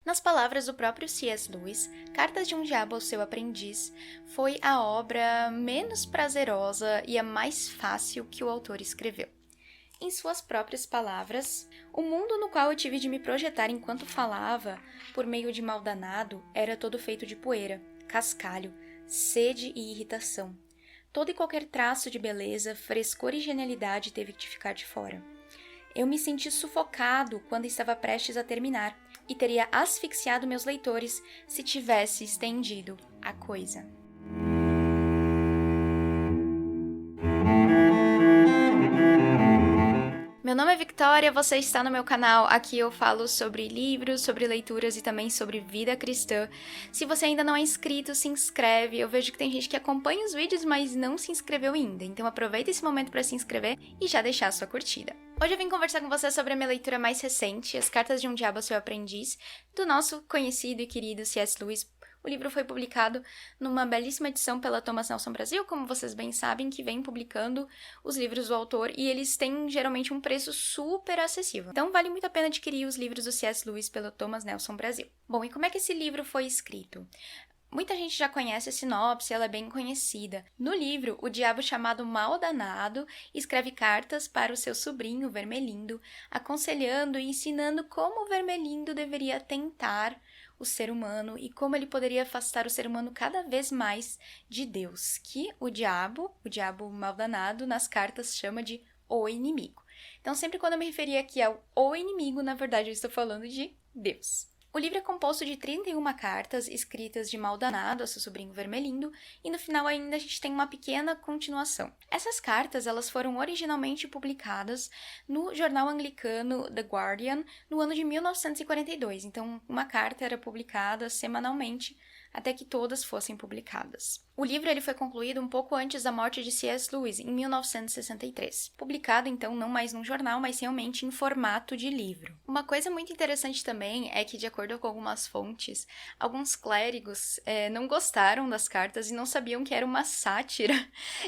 Nas palavras do próprio C.S. Lewis, Cartas de um Diabo ao Seu Aprendiz foi a obra menos prazerosa e a mais fácil que o autor escreveu. Em suas próprias palavras, o mundo no qual eu tive de me projetar enquanto falava, por meio de mal danado, era todo feito de poeira, cascalho, sede e irritação. Todo e qualquer traço de beleza, frescor e genialidade teve que ficar de fora. Eu me senti sufocado quando estava prestes a terminar e teria asfixiado meus leitores se tivesse estendido a coisa. Meu nome é Victoria, você está no meu canal. Aqui eu falo sobre livros, sobre leituras e também sobre vida cristã. Se você ainda não é inscrito, se inscreve. Eu vejo que tem gente que acompanha os vídeos, mas não se inscreveu ainda. Então aproveita esse momento para se inscrever e já deixar a sua curtida. Hoje eu vim conversar com você sobre a minha leitura mais recente, As Cartas de um Diabo ao Seu Aprendiz, do nosso conhecido e querido C.S. Lewis. O livro foi publicado numa belíssima edição pela Thomas Nelson Brasil, como vocês bem sabem, que vem publicando os livros do autor, e eles têm geralmente um preço super acessível. Então vale muito a pena adquirir os livros do C.S. Lewis pela Thomas Nelson Brasil. Bom, e como é que esse livro foi escrito? Muita gente já conhece a sinopse, ela é bem conhecida. No livro, o diabo chamado Mal Danado escreve cartas para o seu sobrinho Vermelindo, aconselhando e ensinando como o Vermelindo deveria tentar o ser humano e como ele poderia afastar o ser humano cada vez mais de Deus, que o diabo mal danado, nas cartas chama de o inimigo. Então, sempre quando eu me referir aqui ao o inimigo, na verdade eu estou falando de Deus. O livro é composto de 31 cartas escritas de mal danado a seu sobrinho Vermelindo, e no final ainda a gente tem uma pequena continuação. Essas cartas elas foram originalmente publicadas no jornal anglicano The Guardian no ano de 1942, então uma carta era publicada semanalmente até que todas fossem publicadas. O livro ele foi concluído um pouco antes da morte de C.S. Lewis, em 1963. Publicado, então, não mais num jornal, mas realmente em formato de livro. Uma coisa muito interessante também é que, de acordo com algumas fontes, alguns clérigos não gostaram das cartas e não sabiam que era uma sátira,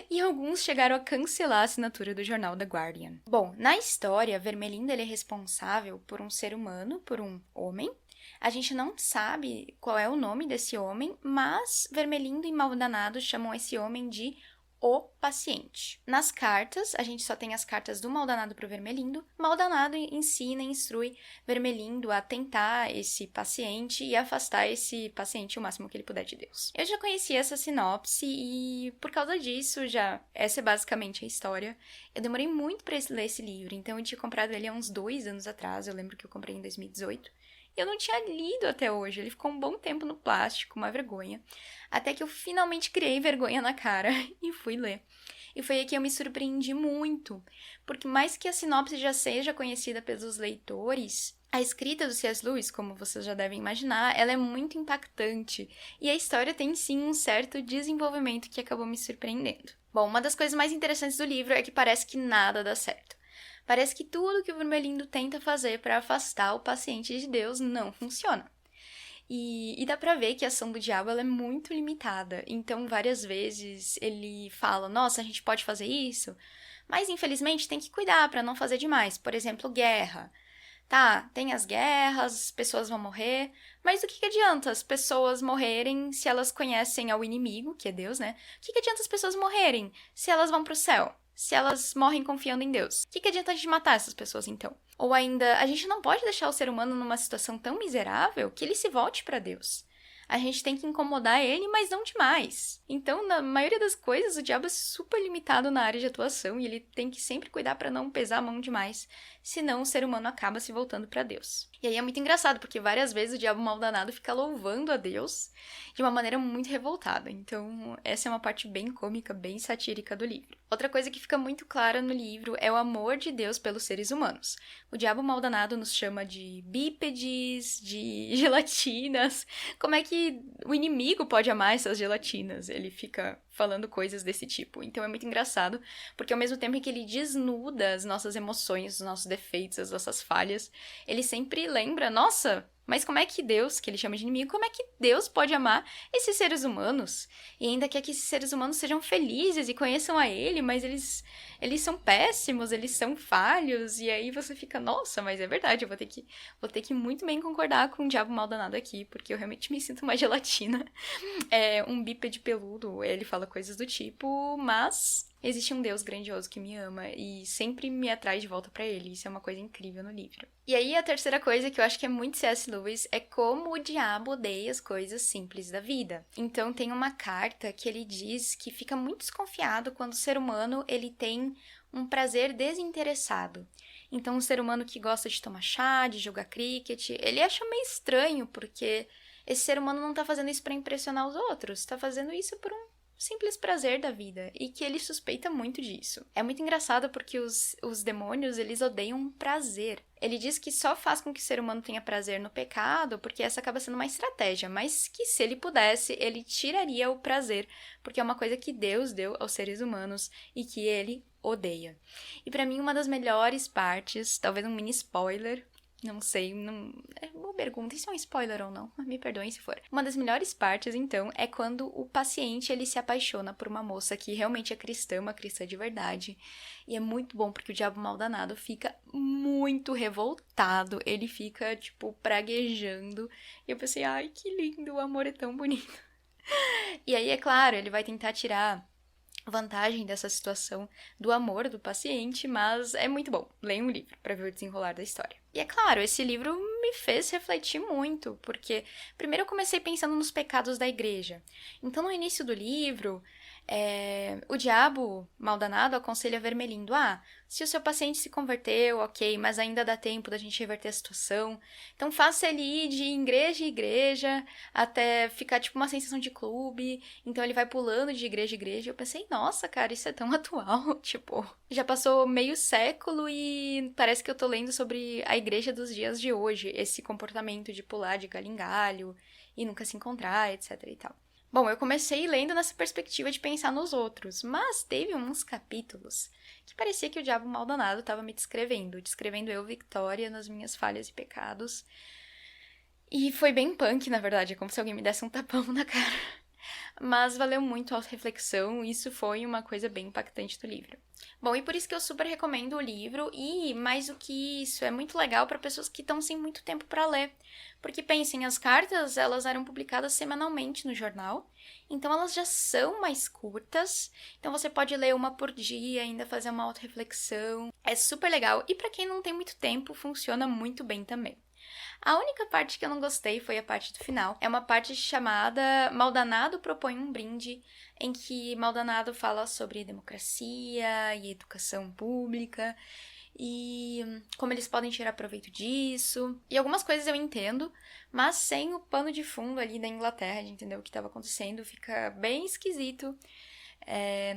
e alguns chegaram a cancelar a assinatura do jornal The Guardian. Bom, na história, Vermelindo ele é responsável por um ser humano, por um homem. A gente não sabe qual é o nome desse homem, mas Vermelindo e Mal Danado chamam esse homem de o paciente. Nas cartas, a gente só tem as cartas do Mal Danado para o Vermelindo. Mal Danado ensina e instrui Vermelindo a tentar esse paciente e afastar esse paciente o máximo que ele puder de Deus. Eu já conhecia essa sinopse e, por causa disso, essa é basicamente a história. Eu demorei muito para ler esse livro, então eu tinha comprado ele há uns 2 anos atrás. Eu lembro que eu comprei em 2018. Eu não tinha lido até hoje, ele ficou um bom tempo no plástico, uma vergonha. Até que eu finalmente criei vergonha na cara e fui ler. E foi aí que eu me surpreendi muito, porque mais que a sinopse já seja conhecida pelos leitores, a escrita do C.S. Lewis, como vocês já devem imaginar, ela é muito impactante. E a história tem sim um certo desenvolvimento que acabou me surpreendendo. Bom, uma das coisas mais interessantes do livro é que parece que nada dá certo. Parece que tudo que o Vermelindo tenta fazer para afastar o paciente de Deus não funciona. E dá pra ver que a ação do diabo ela é muito limitada. Então, várias vezes ele fala, nossa, a gente pode fazer isso, mas infelizmente tem que cuidar para não fazer demais. Por exemplo, guerra. Tá, tem as guerras, as pessoas vão morrer, mas o que adianta as pessoas morrerem se elas conhecem ao inimigo, que é Deus, né? O que adianta as pessoas morrerem se elas vão pro céu? Se elas morrem confiando em Deus? O que adianta a gente matar essas pessoas, então? Ou ainda, a gente não pode deixar o ser humano numa situação tão miserável que ele se volte para Deus. A gente tem que incomodar ele, mas não demais. Então, na maioria das coisas, o diabo é super limitado na área de atuação e ele tem que sempre cuidar para não pesar a mão demais, senão o ser humano acaba se voltando para Deus. E aí é muito engraçado, porque várias vezes o diabo mal danado fica louvando a Deus de uma maneira muito revoltada. Então, essa é uma parte bem cômica, bem satírica do livro. Outra coisa que fica muito clara no livro é o amor de Deus pelos seres humanos. O diabo mal danado nos chama de bípedes, de gelatinas. Como é que o inimigo pode amar essas gelatinas? Ele fica falando coisas desse tipo. Então é muito engraçado, porque ao mesmo tempo que ele desnuda as nossas emoções, os nossos defeitos, as nossas falhas, ele sempre lembra, nossa, Mas como é que Deus, que ele chama de inimigo, como é que Deus pode amar esses seres humanos? E ainda quer que esses seres humanos sejam felizes e conheçam a ele, mas eles são péssimos, eles são falhos, e aí você fica, nossa, mas é verdade, eu vou ter que muito bem concordar com o diabo mal danado aqui, porque eu realmente me sinto uma gelatina. É um bípede peludo, ele fala coisas do tipo, mas existe um Deus grandioso que me ama e sempre me atrai de volta pra ele. Isso é uma coisa incrível no livro. E aí a terceira coisa que eu acho que é muito C.S. Lewis é como o diabo odeia as coisas simples da vida. Então tem uma carta que ele diz que fica muito desconfiado quando o ser humano ele tem um prazer desinteressado. Então um ser humano que gosta de tomar chá, de jogar cricket, ele acha meio estranho porque esse ser humano não tá fazendo isso pra impressionar os outros, tá fazendo isso por um simples prazer da vida, e que ele suspeita muito disso. É muito engraçado porque os demônios, eles odeiam prazer. Ele diz que só faz com que o ser humano tenha prazer no pecado, porque essa acaba sendo uma estratégia, mas que se ele pudesse, ele tiraria o prazer, porque é uma coisa que Deus deu aos seres humanos e que ele odeia. E pra mim, uma das melhores partes, talvez um mini spoiler, não sei, não... é uma pergunta, isso é um spoiler ou não? Me perdoem se for. Uma das melhores partes, então, é quando o paciente, ele se apaixona por uma moça que realmente é cristã, uma cristã de verdade. E é muito bom, porque o diabo mal danado fica muito revoltado. Ele fica, tipo, praguejando. E eu pensei, ai, que lindo, o amor é tão bonito. E aí, é claro, ele vai tentar tirar vantagem dessa situação do amor do paciente, mas é muito bom. Leia um livro para ver o desenrolar da história. E é claro, esse livro me fez refletir muito, porque primeiro eu comecei pensando nos pecados da igreja. Então, no início do livro, o diabo mal danado aconselha Vermelindo, se o seu paciente se converteu, ok, mas ainda dá tempo da gente reverter a situação. Então, faça ele ir de igreja em igreja, até ficar tipo uma sensação de clube. Então, ele vai pulando de igreja em igreja. Eu pensei, nossa, cara, isso é tão atual. Tipo, já passou meio século e parece que eu tô lendo sobre a igreja dos dias de hoje. Esse comportamento de pular de galho em galho e nunca se encontrar, etc e tal. Bom, eu comecei lendo nessa perspectiva de pensar nos outros, mas teve uns capítulos que parecia que o diabo mal danado estava me descrevendo eu, Victoria, nas minhas falhas e pecados. E foi bem punk, na verdade, é como se alguém me desse um tapão na cara. Mas valeu muito a reflexão, isso foi uma coisa bem impactante do livro. Bom, e por isso que eu super recomendo o livro, e mais do que isso, é muito legal para pessoas que estão sem muito tempo para ler. Porque pensem, as cartas, elas eram publicadas semanalmente no jornal, então elas já são mais curtas, então você pode ler uma por dia, ainda fazer uma autorreflexão. É super legal, e para quem não tem muito tempo, funciona muito bem também. A única parte que eu não gostei foi a parte do final. É uma parte chamada Maldanado propõe um brinde, em que Maldanado fala sobre democracia e educação pública e como eles podem tirar proveito disso. E algumas coisas eu entendo, mas sem o pano de fundo ali da Inglaterra, de entender o que estava acontecendo, fica bem esquisito.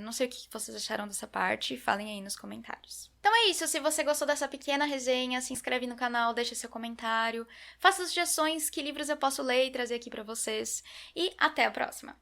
Não sei o que vocês acharam dessa parte, falem aí nos comentários. Então é isso, se você gostou dessa pequena resenha, se inscreve no canal, deixa seu comentário, faça sugestões, que livros eu posso ler e trazer aqui pra vocês, e até a próxima!